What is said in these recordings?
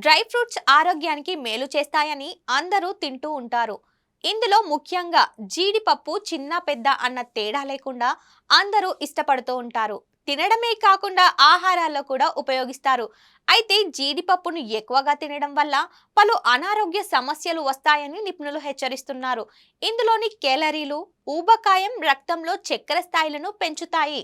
Dry fruits ఆరోగ్యానికి మేలు చేస్తాయని అందరూ తింటూ ఉంటారు. ఇందులో ముఖ్యంగా జీడిపప్పు చిన్న పెద్ద అన్న తేడా లేకుండా అందరూ ఇష్టపడుతూ ఉంటారు. తినడమే కాకుండా ఆహారాల్లో కూడా ఉపయోగిస్తారు. అయితే జీడిపప్పును ఎక్కువగా తినడం వల్ల పలు అనారోగ్య సమస్యలు వస్తాయని నిపుణులు హెచ్చరిస్తున్నారు. ఇందులోని కేలరీలు ఊబకాయం రక్తంలో చక్కెర స్థాయిలను పెంచుతాయి.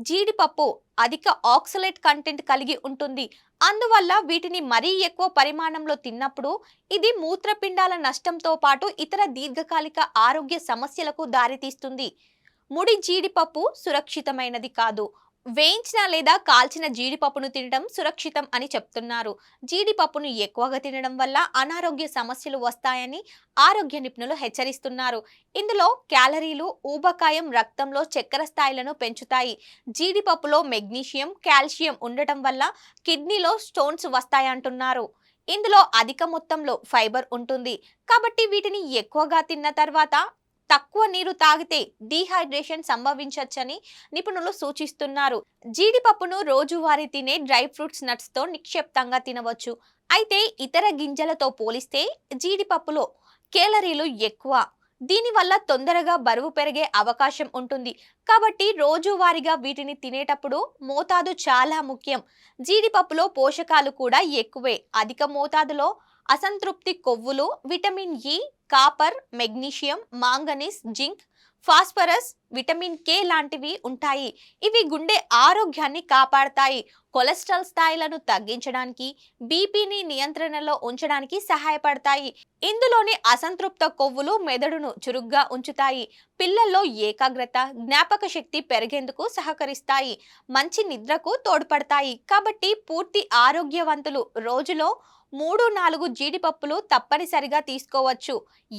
జీడిపప్పు అధిక ఆక్సలేట్ కంటెంట్ కలిగి ఉంటుంది. అందువల్ల వీటిని మరీ ఎక్కువ పరిమాణంలో తిన్నప్పుడు ఇది మూత్రపిండాల నష్టంతో పాటు ఇతర దీర్ఘకాలిక ఆరోగ్య సమస్యలకు దారితీస్తుంది. ముడి జీడిపప్పు సురక్షితమైనది కాదు. వేయించిన లేదా కాల్చిన జీడిపప్పును తినడం సురక్షితం అని చెప్తున్నారు. జీడిపప్పును ఎక్కువగా తినడం వల్ల అనారోగ్య సమస్యలు వస్తాయని ఆరోగ్య నిపుణులు హెచ్చరిస్తున్నారు. ఇందులో క్యాలరీలు ఊబకాయం రక్తంలో చక్కెర స్థాయిలను పెంచుతాయి. జీడిపప్పులో మెగ్నీషియం, కాల్షియం ఉండటం వల్ల కిడ్నీలో స్టోన్స్ వస్తాయంటున్నారు. ఇందులో అధిక మొత్తంలో ఫైబర్ ఉంటుంది. కాబట్టి వీటిని ఎక్కువగా తిన్న తర్వాత తక్కువ నీరు తాగితే డీహైడ్రేషన్ సంభవించవచ్చని నిపుణులు సూచిస్తున్నారు. జీడిపప్పును రోజువారీ తినే డ్రై ఫ్రూట్స్ నట్స్ తో నిక్షిప్తంగా తినవచ్చు. అయితే ఇతర గింజలతో పోలిస్తే జీడిపప్పులో కేలరీలు ఎక్కువ. దీనివల్ల తొందరగా బరువు పెరిగే అవకాశం ఉంటుంది. కాబట్టి రోజువారీగా వీటిని తినేటప్పుడు మోతాదు చాలా ముఖ్యం. జీడిపప్పులో పోషకాలు కూడా ఎక్కువే. అధిక మోతాదులో అసంతృప్తి కొవ్వులు, vitamin E, copper, magnesium, manganese, zinc, phosphorus, vitamin K లాంటివి ఉంటాయి. ఇవి గుండె ఆరోగ్యాన్ని కాపాడతాయి. కొలెస్ట్రాల్ స్థాయిలను తగ్గించడానికి, బీపీని నియంత్రణలో ఉంచడానికి సహాయపడతాయి. ఇందులోని అసంతృప్త కొవ్వులు మెదడును చురుగ్గా ఉంచుతాయి. పిల్లల్లో ఏకాగ్రత, జ్ఞాపక శక్తి పెరిగేందుకు సహకరిస్తాయి. మంచి నిద్రకు తోడ్పడతాయి. కాబట్టి పూర్తి ఆరోగ్యవంతులు రోజులో 3-4 జీడిపప్పులు తప్పనిసరిగా తీసుకోవచ్చు.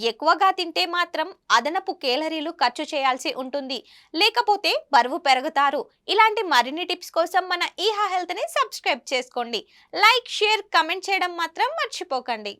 ఎక్కువగా తింటే మాత్రం అదనపు కేలరీలు ఖర్చు చేయాల్సి ఉంటుంది. లేకపోతే బరువు పెరుగుతారు. ఇలాంటి మరిన్ని టిప్స్ కోసం మన ఈహా హెల్త్ ని సబ్స్క్రైబ్ చేసుకోండి. లైక్, షేర్, కమెంట్ చేయడం మాత్రం మర్చిపోకండి.